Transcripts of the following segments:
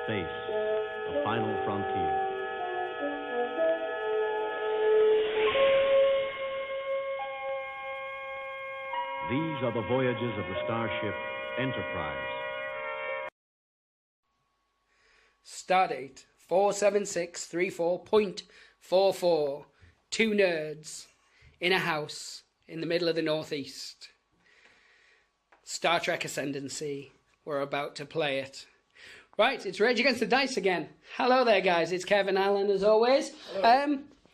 space, the final frontier. These are the voyages of the starship Enterprise. Stardate 47634.44. Two nerds in a house in the middle of the Northeast. Star Trek Ascendency. We're about to play it. Right, it's Rage Against the Dice again. Hello there, guys. It's Kevin Allen, as always.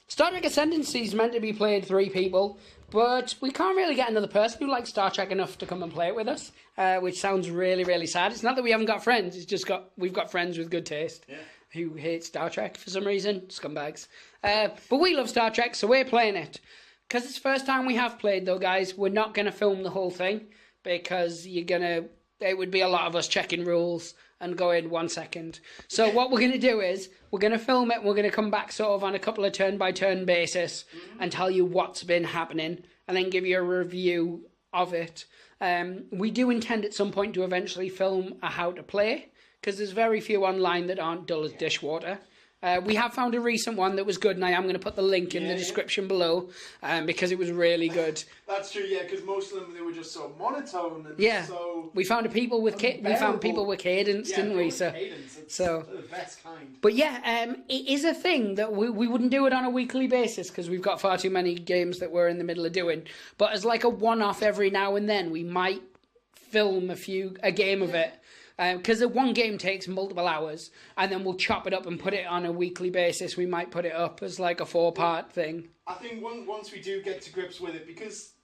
Star Trek Ascendancy is meant to be played 3 people, but we can't really get another person who likes Star Trek enough to come and play it with us, which sounds really, really sad. It's not that we haven't got friends, it's just we've got friends with good taste who hate Star Trek for some reason. Scumbags. But we love Star Trek, so we're playing it. Because it's the first time we have played, though, guys, we're not going to film the whole thing, because it would be a lot of us checking rules and going 1 second. So what we're going to do is, we're going to film it, and we're going to come back sort of on a couple of turn-by-turn basis and tell you what's been happening, and then give you a review of it. We do intend at some point to eventually film a how to play, because there's very few online that aren't dull as dishwater. We have found a recent one that was good, and I am going to put the link in the description below, because it was really good. That's true, yeah, because most of them, they were just so monotone and so... We found people with cadence, didn't we? Cadence. So the best kind. But yeah, it is a thing that we wouldn't do it on a weekly basis, because we've got far too many games that we're in the middle of doing. But as like a one-off every now and then, we might film a game of it. Because one game takes multiple hours, and then we'll chop it up and put it on a weekly basis. We might put it up as like a 4-part thing. I think once we do get to grips with it, because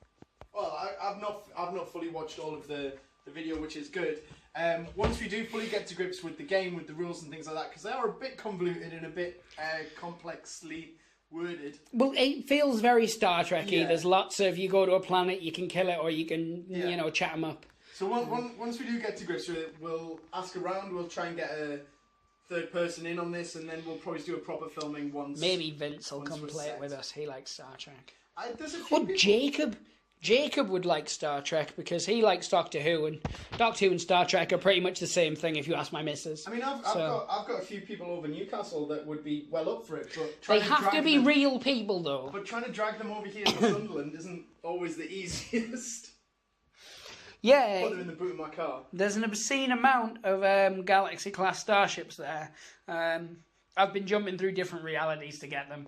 I've not fully watched all of the video, which is good. Once we do fully get to grips with the game, with the rules and things like that, because they are a bit convoluted and a bit complexly worded. Well, it feels very Star Trek-y. Yeah. There's lots of, you go to a planet, you can kill it, or you can chat them up. So once we do get to grips with it, we'll ask around, we'll try and get a third person in on this, and then we'll probably do a proper filming once. Maybe Vince will come play it with us. He likes Star Trek. Jacob would like Star Trek, because he likes Doctor Who, and Doctor Who and Star Trek are pretty much the same thing, if you ask my missus. I mean, I've got a few people over Newcastle that would be well up for it, but they have to be real people, though. But trying to drag them over here to Sunderland isn't always the easiest. Yeah, put them in the boot of my car. There's an obscene amount of Galaxy-class starships there. I've been jumping through different realities to get them,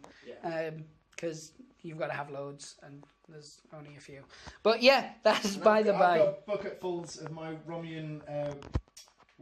because you've got to have loads, and there's only a few. But yeah, that's by the by. I've got bucketfuls of my Romulan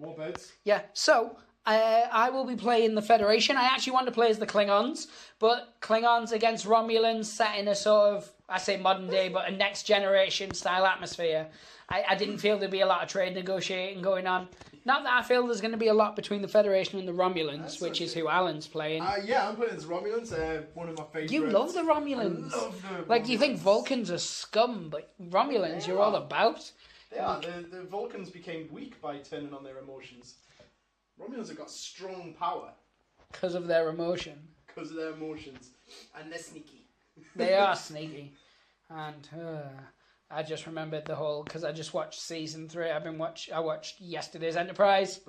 warbirds. Yeah, so I will be playing the Federation. I actually want to play as the Klingons, but Klingons against Romulans set in a sort of, I say modern day, but a next generation style atmosphere. I didn't feel there'd be a lot of trade negotiating going on. Not that I feel there's going to be a lot between the Federation and the Romulans, which is who Alan's playing. Yeah, I'm playing as Romulans. One of my favourites. You love the Romulans. I love the Romulans. Like, you think Vulcans are scum, but Romulans you're all about. They are. The Vulcans became weak by turning on their emotions. Romulans have got strong power. Because of their emotion. Because of their emotions. And they're sneaky. They are sneaky. And I just remembered the whole, because I just watched season 3. I watched yesterday's Enterprise,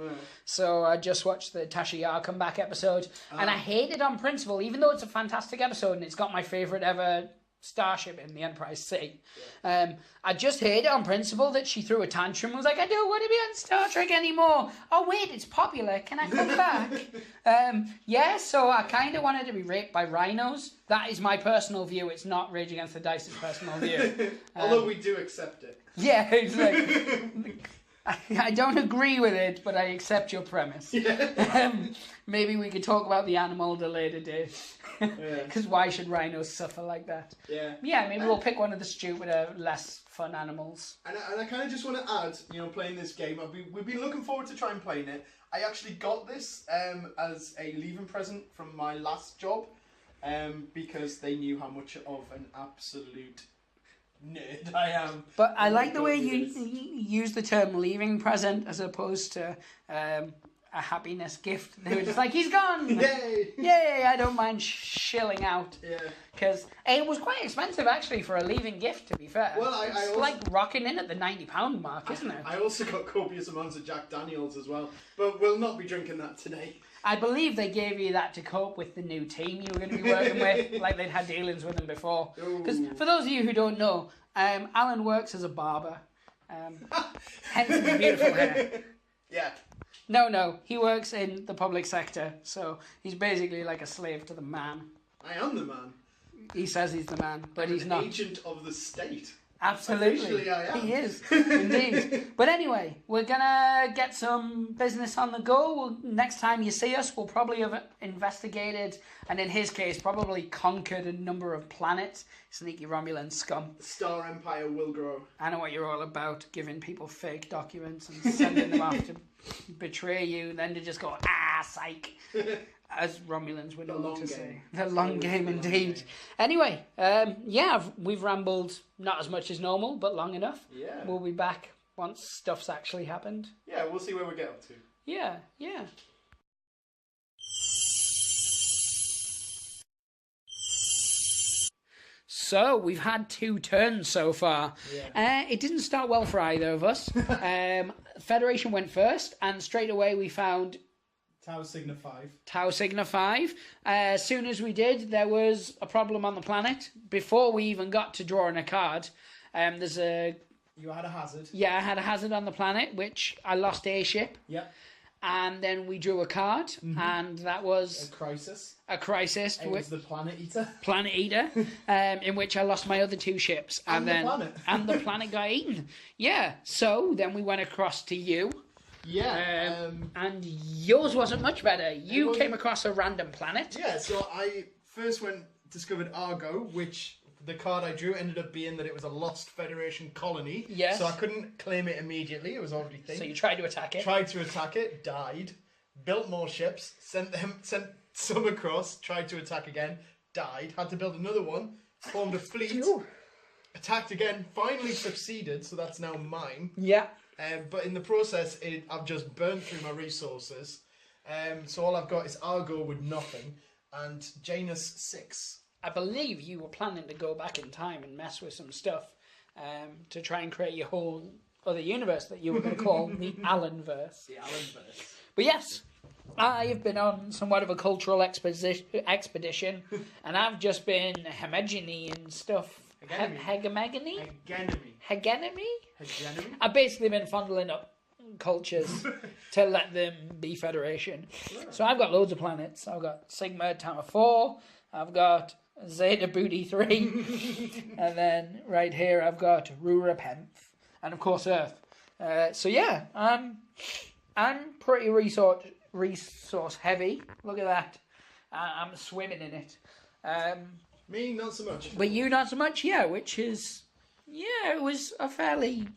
so I just watched the Tasha Yar comeback episode, and I hate it on principle, even though it's a fantastic episode and it's got my favourite ever starship in the Enterprise C. I just hate it on principle that she threw a tantrum and was like, I don't want to be on Star Trek anymore. Oh wait, it's popular, can I come back? So I kind of wanted to be raped by rhinos. That is my personal view. It's not Rage Against the Dice's personal view. Although we do accept it. Yeah, it's like, I don't agree with it, but I accept your premise. Yeah. Maybe we could talk about the animal at a later date. Because why should rhinos suffer like that? Yeah, maybe we'll pick one of the stupider, less fun animals. And I kind of just want to add, playing this game, we've been looking forward to trying playing it. I actually got this as a leaving present from my last job, because they knew how much of an absolute nerd I am. But I like the way you use the term leaving present as opposed to a happiness gift. They were just like, he's gone! Yay! Yay, I don't mind shilling out. Yeah. Because it was quite expensive, actually, for a leaving gift, to be fair. Well, it's also, like rocking in at the £90 mark, isn't it? I also got copious amounts of Jack Daniels as well, but we'll not be drinking that today. I believe they gave you that to cope with the new team you were going to be working with, like they'd had dealings with them before. Because for those of you who don't know, Alan works as a barber, hence his beautiful hair. Yeah. No, he works in the public sector, so he's basically like a slave to the man. I am the man. He says he's the man, but he's an not. Agent of the state. Absolutely. Officially I am. He is, indeed. But anyway, we're going to get some business on the go. Next time you see us, we'll probably have investigated, and in his case, probably conquered a number of planets. Sneaky Romulan scum. The Star Empire will grow. I know what you're all about, giving people fake documents and sending them off to betray you, then to just go, psych. As Romulans would know to say. The long game indeed. Anyway, we've rambled not as much as normal, but long enough. Yeah. We'll be back once stuff's actually happened. Yeah, we'll see where we get up to. Yeah. So, we've had 2 turns so far. Yeah. It didn't start well for either of us. Federation went first, and straight away we found Tau Sigma 5. Tau Sigma 5. As soon as we did, there was a problem on the planet. Before we even got to drawing a card, You had a hazard. Yeah, I had a hazard on the planet, which I lost a ship. Yep. And then we drew a card, and that was... A crisis. It was the Planet Eater. Planet Eater, in which I lost my other 2 ships. And the planet. And the planet got eaten. Yeah, so then we went across to you. Yeah. And yours wasn't much better. You came across a random planet. Yeah, so I first discovered Argo, which the card I drew ended up being that it was a lost Federation colony. Yes. So I couldn't claim it immediately. It was already thing. So you tried to attack it. Tried to attack it, died, built more ships, sent some across, tried to attack again, died, had to build another one, formed a fleet, attacked again, finally succeeded, so that's now mine. Yeah. But in the process, I've just burned through my resources. So all I've got is Argo with nothing, and Janus 6. I believe you were planning to go back in time and mess with some stuff to try and create your whole other universe that you were going to call the Alanverse. The Alanverse. But yes, I have been on somewhat of a cultural expedition, and I've just been hegemony and stuff. Hegemony? I've basically been fondling up cultures to let them be Federation. So I've got loads of planets. I've got Sigma Tower 4, I've got Zeta Booty 3, and then right here I've got Rura Penth, and of course Earth. So yeah, I'm pretty resource heavy. Look at that. I'm swimming in it. Me, not so much. But you, not so much, yeah, which is... Yeah, it was a fairly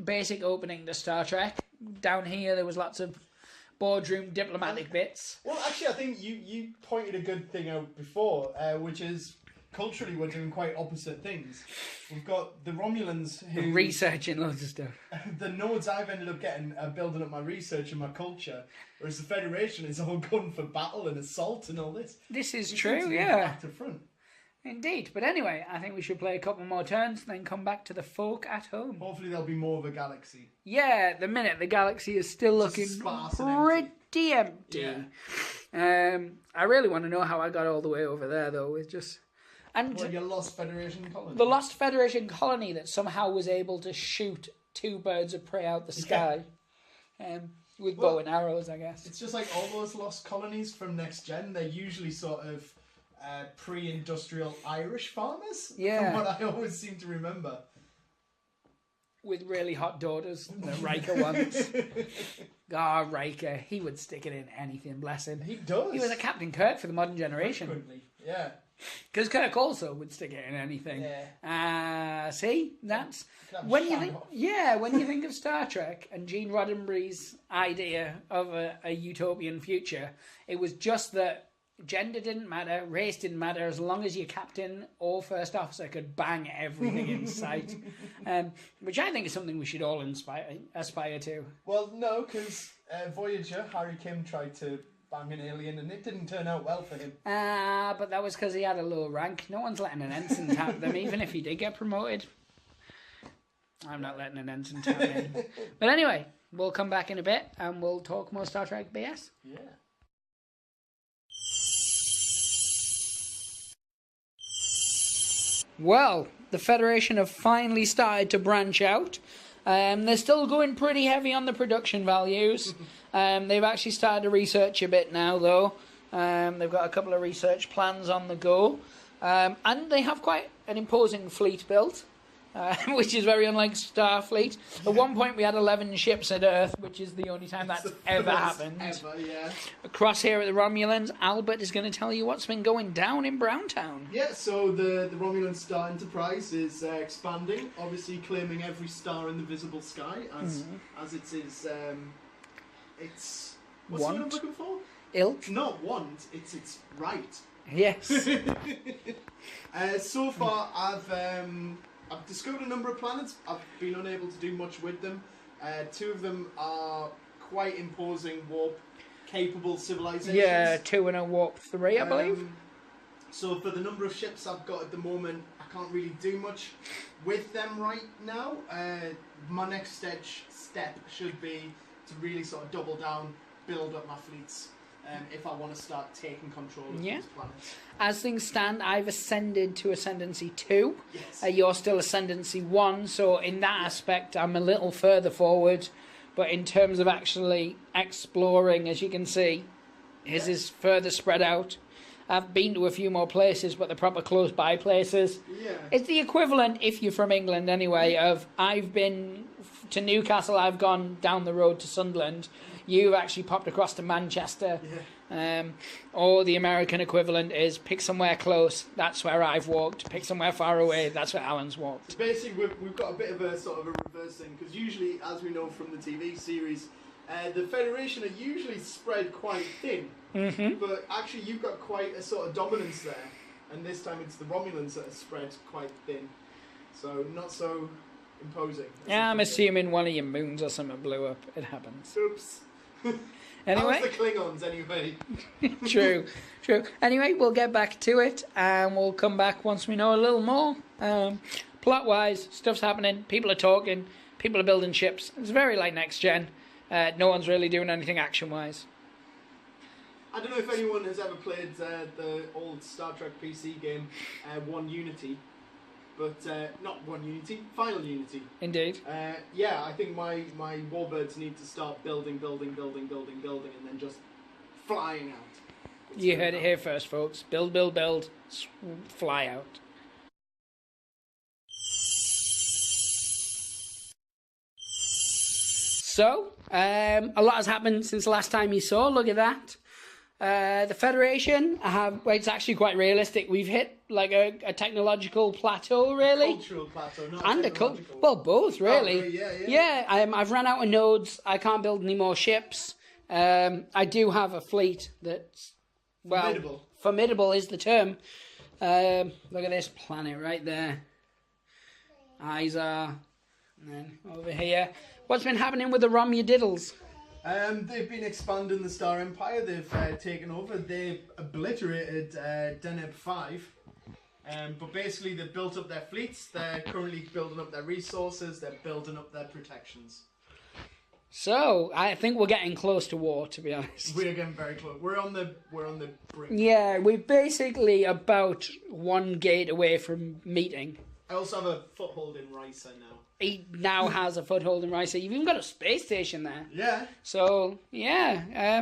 basic opening to Star Trek. Down here, there was lots of boardroom diplomatic bits. Well, actually, I think you pointed a good thing out before, which is culturally we're doing quite opposite things. We've got the Romulans who... Researching loads of stuff. The nodes I've ended up getting are building up my research and my culture, whereas the Federation is all going for battle and assault and all this. This is true, yeah. Back to front. Indeed. But anyway, I think we should play a couple more turns, then come back to the folk at home. Hopefully there'll be more of a galaxy. Yeah, at the minute, the galaxy is still looking pretty empty. Yeah. I really want to know how I got all the way over there, though. It's just... And your Lost Federation colony? The Lost Federation colony that somehow was able to shoot 2 birds of prey out the sky. With bow and arrows, I guess. It's just like all those lost colonies from Next Gen. They're usually sort of pre-industrial Irish farmers. Yeah. From what I always seem to remember. With really hot daughters, the Riker ones. Riker, he would stick it in anything, bless him. He does. He was a Captain Kirk for the modern generation. Frequently, yeah. Because Kirk also would stick it in anything. Yeah. See, that's when you think of Star Trek and Gene Roddenberry's idea of a utopian future, it was just that gender didn't matter, race didn't matter, as long as your captain or first officer could bang everything in sight. Which I think is something we should all aspire to. Well, no, because Voyager, Harry Kim tried to bang an alien and it didn't turn out well for him. But that was because he had a low rank. No one's letting an ensign tap them, even if he did get promoted. I'm not letting an ensign tap him. But anyway, we'll come back in a bit and we'll talk more Star Trek BS. Yeah. Well, the Federation have finally started to branch out. They're still going pretty heavy on the production values. They've actually started to research a bit now, though. They've got a couple of research plans on the go. And they have quite an imposing fleet built, which is very unlike Starfleet. At one point, we had 11 ships at Earth, which is the only time that's ever happened. Ever, yeah. Across here at the Romulans, Albert is going to tell you what's been going down in Browntown. Yeah, so the Romulan Star Enterprise is expanding, obviously claiming every star in the visible sky as it is. It's what's the word I'm looking for? Ilk. Not want. It's right. Yes. So far, I've discovered a number of planets. I've been unable to do much with them. 2 of them are quite imposing warp-capable civilizations. Yeah, 2 and a warp 3, I believe. So for the number of ships I've got at the moment, I can't really do much with them right now. My next step should be to really sort of double down, build up my fleets. If I want to start taking control of these planets. As things stand, I've ascended to Ascendancy 2. Yes. You're still Ascendancy 1, so in that aspect, I'm a little further forward. But in terms of actually exploring, as you can see, his is further spread out. I've been to a few more places, but the proper close-by places. Yeah. It's the equivalent, if you're from England anyway, of I've been to Newcastle, I've gone down the road to Sunderland. You've actually popped across to Manchester. Yeah. Or the American equivalent is pick somewhere close, that's where I've walked. Pick somewhere far away, that's where Alan's walked. Basically, we've got a bit of a sort of a reverse thing, because usually, as we know from the TV series, the Federation are usually spread quite thin. But actually, you've got quite a sort of dominance there. And this time it's the Romulans that are spread quite thin. So, not so imposing. Yeah, I'm assuming one of your moons or something blew up. It happens. Oops. Anyway. How's the Klingons, anyway? True. Anyway, we'll get back to it, and we'll come back once we know a little more. Plot-wise, stuff's happening, people are talking, people are building ships. It's very like Next Gen. No one's really doing anything action-wise. I don't know if anyone has ever played the old Star Trek PC game, One Unity. But not One Unity, Final Unity. Indeed. Yeah, I think my warbirds need to start building, and then just flying out. You heard it here first, folks. Build, fly out. So, a lot has happened since the last time you saw. Look at that. The Federation it's actually quite realistic. We've hit like a technological plateau, really. Cultural plateau, not and technological. Well, both, really. Oh, really? Yeah. I've run out of nodes. I can't build any more ships. I do have a fleet that's formidable is the term. Look at this planet right there. Izar. And then over here. What's been happening with the Romudiddles? They've been expanding the Star Empire. They've taken over. They've obliterated Deneb 5. But basically, they've built up their fleets. They're currently building up their resources. They're building up their protections. So I think we're getting close to war, to be honest. We're getting very close. We're on the brink. Yeah, we're basically about one gate away from meeting. I also have a foothold in Risa now. He now has a foothold in Risa. You've even got a space station there. Yeah. So yeah.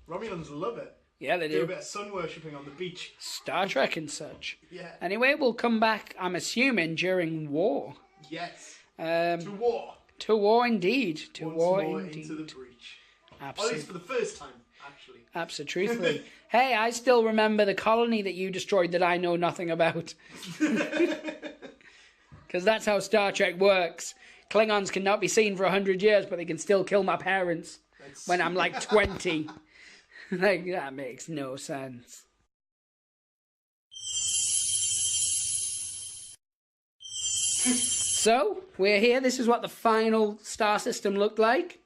Romulans love it. Yeah, they do. Do a bit of sun worshipping on the beach. Star Trek and such. Yeah. Anyway, we'll come back, I'm assuming, during war. Yes. To war. To war indeed. To Once war more indeed. into the breach. Absolutely. Or at least for the first time, actually. Absolutely. Hey, I still remember the colony that you destroyed that I know nothing about. Because that's how Star Trek works. Klingons cannot be seen for 100 years, but they can still kill my parents when I'm like 20. Like, that makes no sense. So, we're here. This is what the final star system looked like.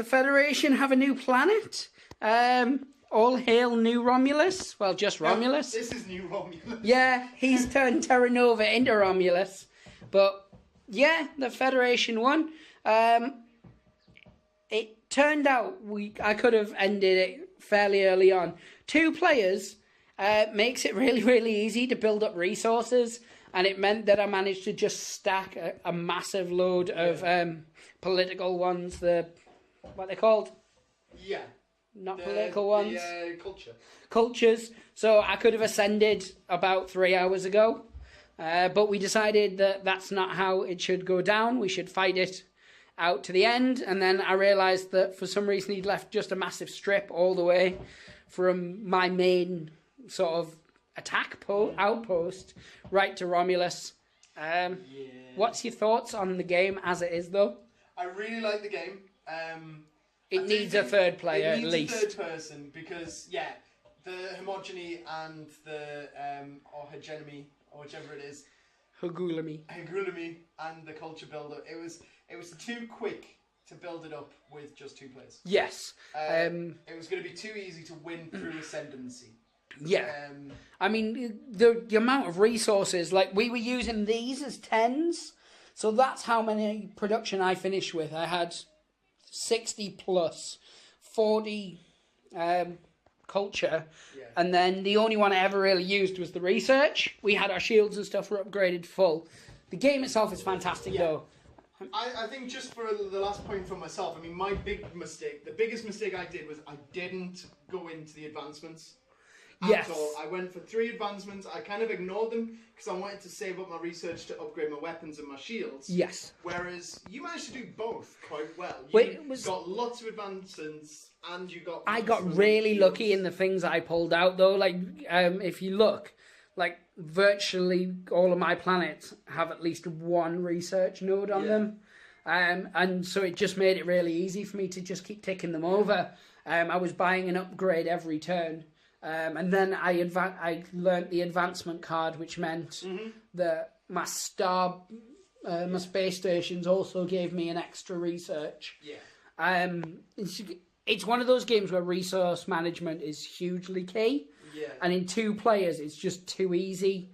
the Federation have a new planet. All hail New Romulus. Well, just Romulus. This is New Romulus. Yeah, he's turned Terra Nova into Romulus. But, yeah, the Federation won. It turned out I could have ended it fairly early on. 2 players makes it really, really easy to build up resources. And it meant that I managed to just stack a massive load of political ones. What they're called? Yeah. Not political ones. Culture. Cultures. So I could have ascended about 3 hours ago. But we decided that that's not how it should go down. We should fight it out to the end. And then I realised that for some reason he'd left just a massive strip all the way from my main sort of attack outpost right to Romulus. What's your thoughts on the game as it is, though? I really like the game. It needs a third player at least. It needs a third person because, the homogeny and the or hegemony or whichever it is, Hagulami and the culture builder. It was too quick to build it up with just 2 players. Yes. It was going to be too easy to win through ascendancy. Yeah. I mean, the amount of resources, like we were using these as 10s, so that's how many production I finished with. I had 60 plus 40 culture, and then the only one I ever really used was the research. We had our shields and stuff were upgraded full. The game itself is fantastic though. I think just for the last point for myself, I mean, my big mistake, the biggest mistake I did was I didn't go into the advancements. Yes. At all. I went for 3 advancements. I kind of ignored them because I wanted to save up my research to upgrade my weapons and my shields. Yes. Whereas you managed to do both quite well. You got lots of advancements and you got... I got really lucky in the things I pulled out though. Like, if you look, like virtually all of my planets have at least 1 research node on them. And so it just made it really easy for me to just keep ticking them over. I was buying an upgrade every turn. And then I learnt the advancement card, which meant that my my space stations also gave me an extra research. It's one of those games where resource management is hugely key. And in 2 players, it's just too easy.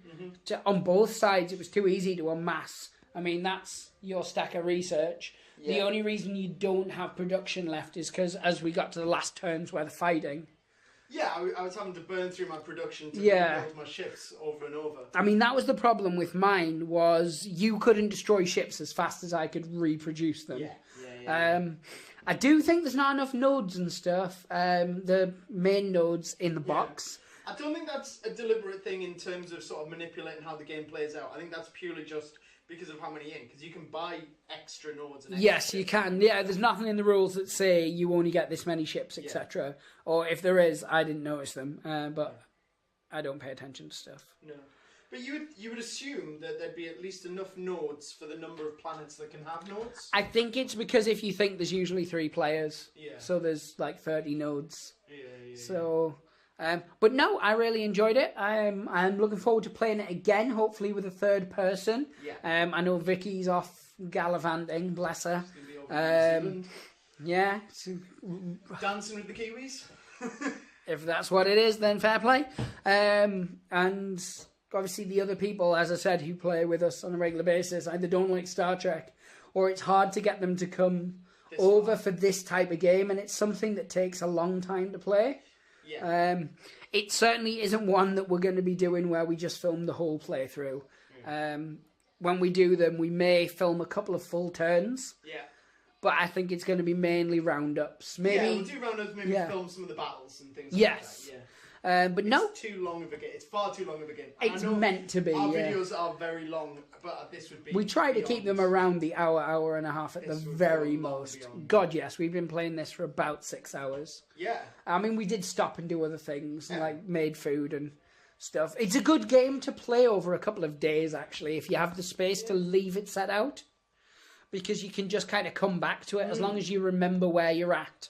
On both sides, it was too easy to amass. I mean, that's your stack of research. The only reason you don't have production left is because as we got to the last turns where they're fighting... Yeah, I was having to burn through my production to rebuild my ships over and over. I mean, that was the problem with mine, was you couldn't destroy ships as fast as I could reproduce them. I do think there's not enough nodes and stuff, the main nodes in the box. I don't think that's a deliberate thing in terms of sort of manipulating how the game plays out. I think that's purely just because of how many in, because you can buy extra nodes. And yes, you can. Yeah, there's nothing in the rules that say you only get this many ships, etc. Or if there is, I didn't notice them, but I don't pay attention to stuff. No. But you would assume that there'd be at least enough nodes for the number of planets that can have nodes? I think it's because if you think there's usually 3 players, so there's like 30 nodes. So... but no, I really enjoyed it. I'm looking forward to playing it again, hopefully with a third person. I know Vicky's off gallivanting, bless her. Yeah. Dancing with the Kiwis? If that's what it is, then fair play. And obviously the other people, as I said, who play with us on a regular basis, either don't like Star Trek, or it's hard to get them to come over for this type of game, and it's something that takes a long time to play. It certainly isn't one that we're going to be doing where we just film the whole playthrough. When we do them, we may film a couple of full turns. But I think it's going to be mainly roundups. Maybe we'll do roundups, maybe film some of the battles and things like that. But no. It's too long of a game. It's far too long of a game. It's meant to be. Our videos are very long, but this would be... We try to keep them around the hour and a half at the very most. God, yes. We've been playing this for about 6 hours. I mean, we did stop and do other things, like made food and stuff. It's a good game to play over a couple of days, actually, if you have the space to leave it set out. Because you can just kind of come back to it as long as you remember where you're at.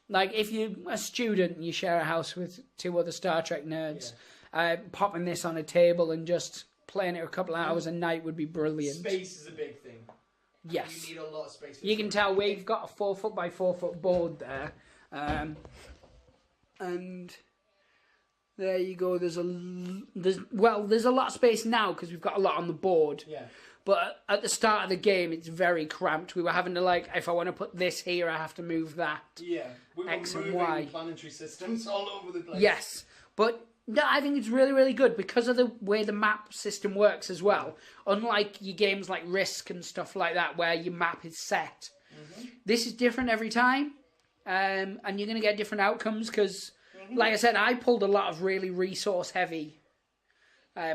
Like if you're a student and you share a house with 2 other Star Trek nerds, popping this on a table and just playing it a couple of hours a night would be brilliant. Space is a big thing. Yes. You need a lot of space. You can tell we've got a 4 foot by 4 foot board there. And there you go. There's a lot of space now because we've got a lot on the board. Yeah. But at the start of the game, it's very cramped. We were having to, like, if I want to put this here, I have to move that. Yeah. We were X and moving Y. planetary systems all over the place. Yes. But no, I think it's really, really good because of the way the map system works as well. Unlike your games like Risk and stuff like that, where your map is set. This is different every time. And you're going to get different outcomes because, like I said, I pulled a lot of really resource-heavy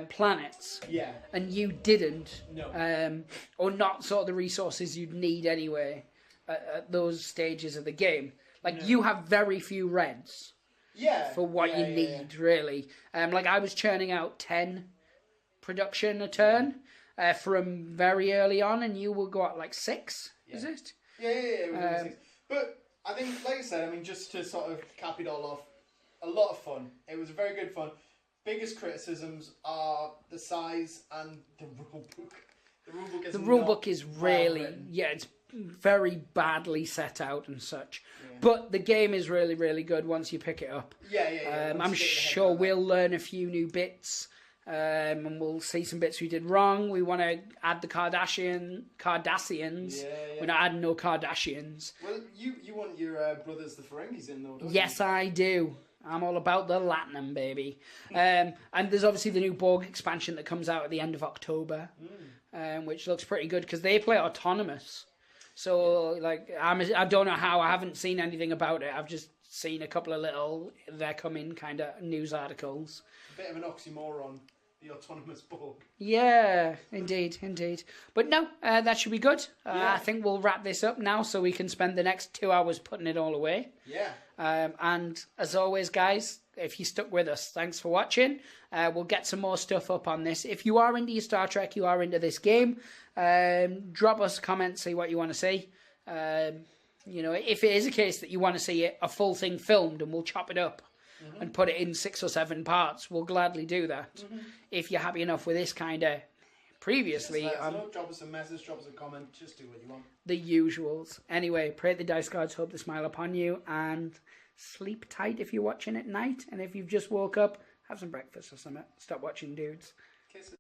planets. Yeah. And you didn't. No. Or not sort of the resources you'd need anyway at those stages of the game. Like, you have very few reds. Yeah. For what you need, really. Like, I was churning out 10 production a turn from very early on, and you will go out like 6, is it? Yeah. It was really 6. But I think, like I said, I mean, just to sort of cap it all off, a lot of fun. It was very good fun. Biggest criticisms are the size and the rulebook. The rulebook is really, it's very badly set out and such. Yeah. But the game is really, really good once you pick it up. Yeah. I'm sure we'll learn a few new bits. And we'll see some bits we did wrong. We want to add the Cardassians. Yeah. We're not adding no Cardassians. Well, you want your brothers the Ferengis in though, don't you? Yes, I do. I'm all about the Latinum, baby. And there's obviously the new Borg expansion that comes out at the end of October, which looks pretty good because they play autonomous. So, like, I don't know how. I haven't seen anything about it. I've just seen a couple of little they're coming kind of news articles. A bit of an oxymoron. The autonomous Borg. Yeah, indeed. But no, that should be good. I think we'll wrap this up now so we can spend the next 2 hours putting it all away. Yeah. And as always, guys, if you stuck with us, thanks for watching. We'll get some more stuff up on this. If you are into your Star Trek, you are into this game, drop us a comment, see what you want to see. If it is a case that you want to see a full thing filmed and we'll chop it up and put it in 6 or 7 parts, we'll gladly do that. If you're happy enough with this kind of previously. Drop us a message, drop us a comment, just do what you want. The usuals. Anyway, pray the dice gods hope to smile upon you, and sleep tight if you're watching at night, and if you've just woke up, have some breakfast or something. Stop watching dudes. Kisses.